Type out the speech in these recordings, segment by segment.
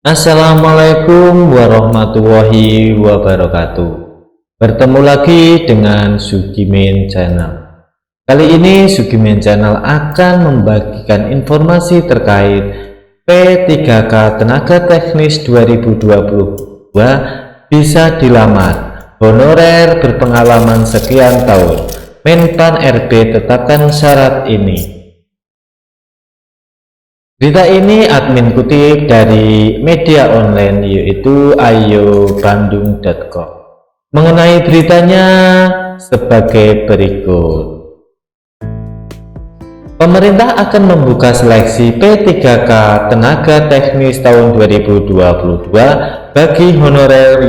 Assalamualaikum warahmatullahi wabarakatuh. Bertemu lagi dengan Sugimin Channel. Kali ini Sugimin Channel akan membagikan informasi terkait P3K Tenaga Teknis 2022 bisa dilamar, honorer berpengalaman sekian tahun, Menpan RB tetapkan syarat ini. Berita ini admin kutip dari media online yaitu ayobandung.com. Mengenai beritanya sebagai berikut. Pemerintah akan membuka seleksi P3K Tenaga Teknis tahun 2022 bagi honorer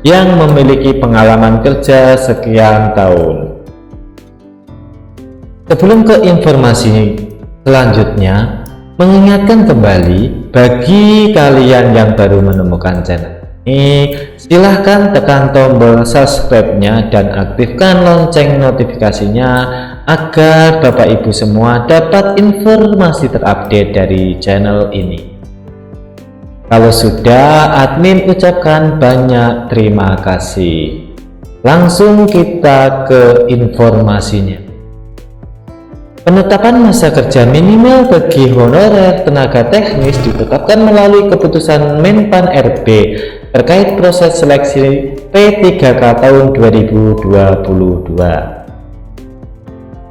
yang memiliki pengalaman kerja sekian tahun. Sebelum ke informasi selanjutnya, mengingatkan kembali bagi kalian yang baru menemukan channel ini, silahkan tekan tombol subscribe-nya dan aktifkan lonceng notifikasinya agar Bapak Ibu semua dapat informasi terupdate dari channel ini. Kalau sudah, admin ucapkan banyak terima kasih. Langsung kita ke informasinya. Penetapan masa kerja minimal bagi honorer tenaga teknis ditetapkan melalui keputusan Menpan RB terkait proses seleksi P3K tahun 2022.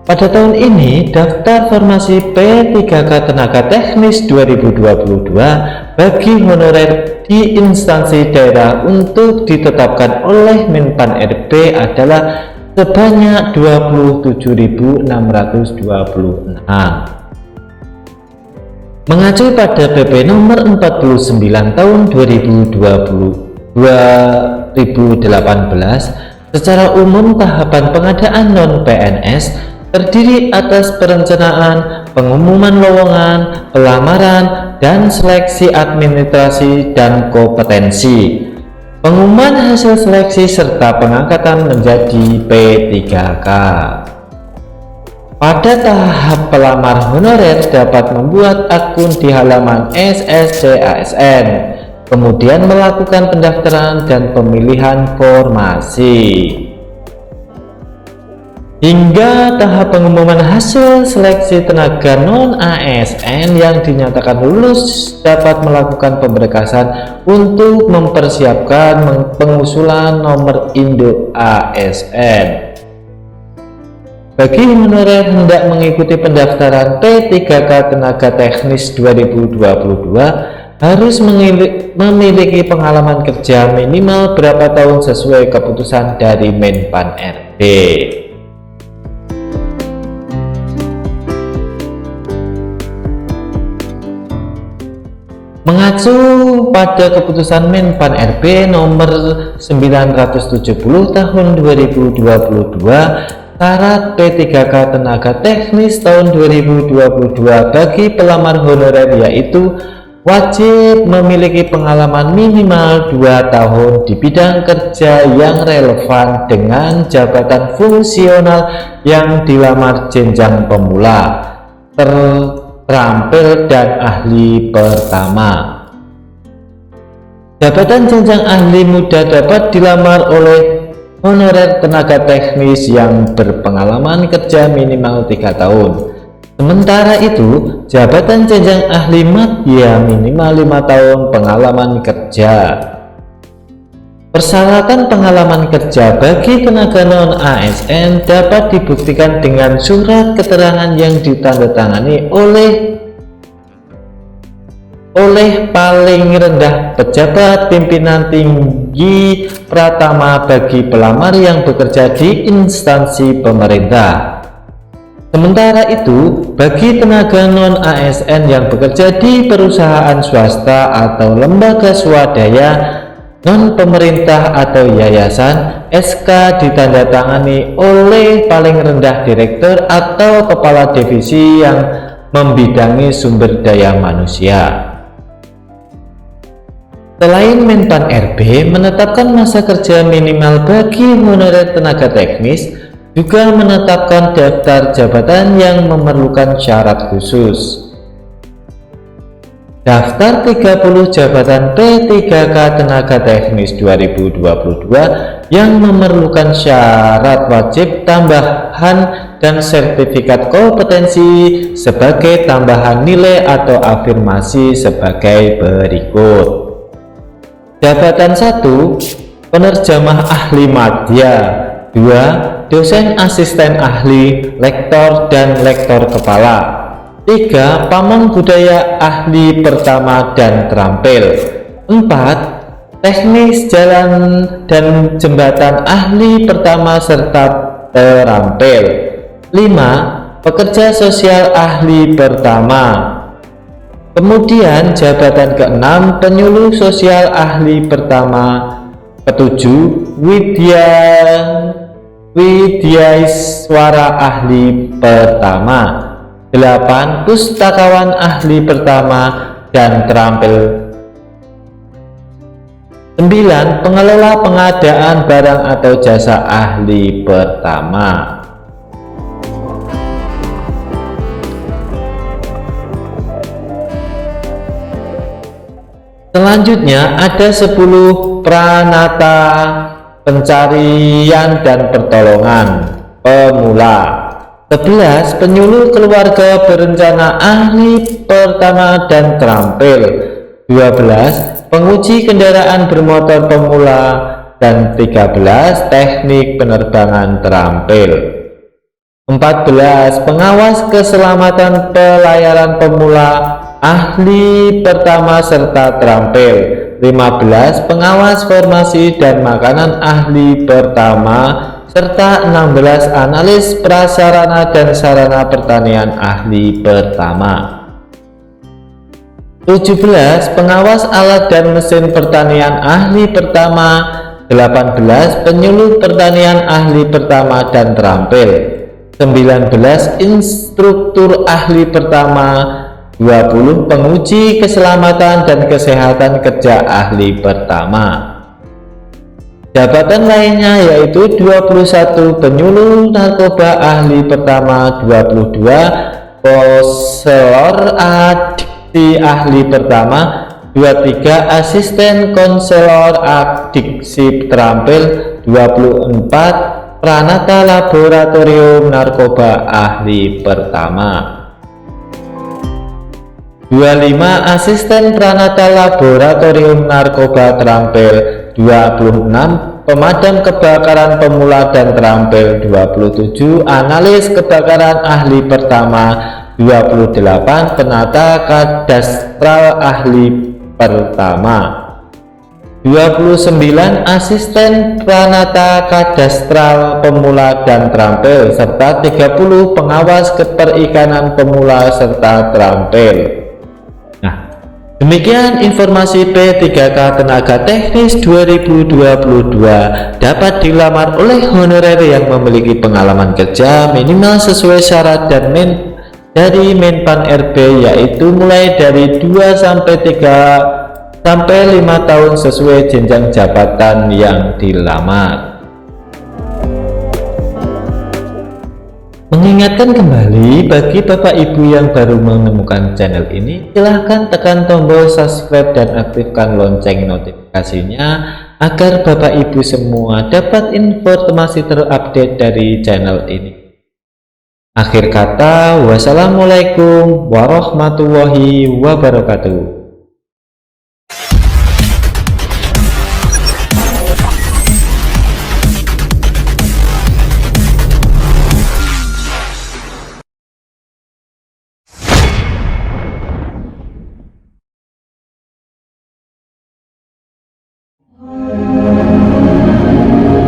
Pada tahun ini, daftar formasi P3K Tenaga Teknis 2022 bagi honorer di instansi daerah untuk ditetapkan oleh Menpan RB adalah sebanyak 27.626. Mengacu pada PP nomor 49 tahun 2018, secara umum tahapan pengadaan non-PNS terdiri atas perencanaan, pengumuman lowongan, pelamaran, dan seleksi administrasi dan kompetensi. Pengumuman hasil seleksi serta pengangkatan menjadi P3K. Pada tahap pelamar, honorer dapat membuat akun di halaman SSC-ASN, kemudian melakukan pendaftaran dan pemilihan formasi. Hingga tahap pengumuman hasil seleksi tenaga non-ASN yang dinyatakan lulus dapat melakukan pemberkasan untuk mempersiapkan pengusulan nomor induk ASN. Bagi honorer hendak mengikuti pendaftaran P3K Tenaga Teknis 2022 harus memiliki pengalaman kerja minimal berapa tahun sesuai keputusan dari Menpan RB. Mengacu pada keputusan Menpan RB nomor 970 tahun 2022, syarat P3K Tenaga Teknis tahun 2022 bagi pelamar honorer yaitu wajib memiliki pengalaman minimal 2 tahun di bidang kerja yang relevan dengan jabatan fungsional yang dilamar jenjang pemula, terampil dan ahli pertama. Jabatan jenjang ahli muda dapat dilamar oleh honorer tenaga teknis yang berpengalaman kerja minimal 3 tahun. Sementara itu, jabatan jenjang ahli madya minimal 5 tahun pengalaman kerja. Persyaratan pengalaman kerja bagi tenaga non-ASN dapat dibuktikan dengan surat keterangan yang ditandatangani oleh paling rendah pejabat pimpinan tinggi pratama bagi pelamar yang bekerja di instansi pemerintah. Sementara itu, bagi tenaga non-ASN yang bekerja di perusahaan swasta atau lembaga swadaya non-pemerintah atau yayasan, SK ditandatangani oleh paling rendah direktur atau kepala divisi yang membidangi sumber daya manusia. Selain Menpan RB menetapkan masa kerja minimal bagi honorer tenaga teknis, juga menetapkan daftar jabatan yang memerlukan syarat khusus. Daftar 30 jabatan P3K Tenaga Teknis 2022 yang memerlukan syarat wajib tambahan dan sertifikat kompetensi sebagai tambahan nilai atau afirmasi sebagai berikut. Jabatan 1, penerjemah ahli madya. 2, dosen asisten ahli, lektor dan lektor kepala. 3, pamong budaya ahli pertama dan terampil. 4, teknis jalan dan jembatan ahli pertama serta terampil. 5, pekerja sosial ahli pertama. Kemudian jabatan ke-6, penyuluh sosial ahli pertama. Ke-7, widyaiswara ahli pertama. 8, pustakawan ahli pertama dan terampil. 9, pengelola pengadaan barang atau jasa ahli pertama. Selanjutnya ada 10 pranata pencarian dan pertolongan pemula. 11, penyuluh keluarga berencana ahli pertama dan terampil. 12, penguji kendaraan bermotor pemula. Dan 13, teknik penerbangan terampil. 14, pengawas keselamatan pelayaran pemula ahli pertama serta terampil. 15, pengawas formasi dan makanan ahli pertama, serta 16, analis prasarana dan sarana pertanian ahli pertama. 17, pengawas alat dan mesin pertanian ahli pertama. 18, penyuluh pertanian ahli pertama dan terampil. 19, instruktur ahli pertama. 20, penguji keselamatan dan kesehatan kerja ahli pertama. Jabatan lainnya yaitu 21, penyuluh narkoba ahli pertama. 22, konselor adiksi ahli pertama. 23, asisten konselor adiksi terampil. 24, pranata laboratorium narkoba ahli pertama. 25, asisten pranata laboratorium narkoba terampil. 26, pemadam kebakaran pemula dan terampil. 27, analis kebakaran ahli pertama. 28, penata kadastral ahli pertama. 29, asisten pranata kadastral pemula dan terampil, serta 30, pengawas keperikanan pemula serta terampil. Demikian informasi P3K Tenaga Teknis 2022 dapat dilamar oleh honorer yang memiliki pengalaman kerja minimal sesuai syarat dan dari Menpan RB, yaitu mulai dari 2 sampai 3 sampai 5 tahun sesuai jenjang jabatan yang dilamar. Mengingatkan kembali bagi Bapak Ibu yang baru menemukan channel ini, silahkan tekan tombol subscribe dan aktifkan lonceng notifikasinya agar Bapak Ibu semua dapat informasi terupdate dari channel ini. Akhir kata, wassalamualaikum warahmatullahi wabarakatuh.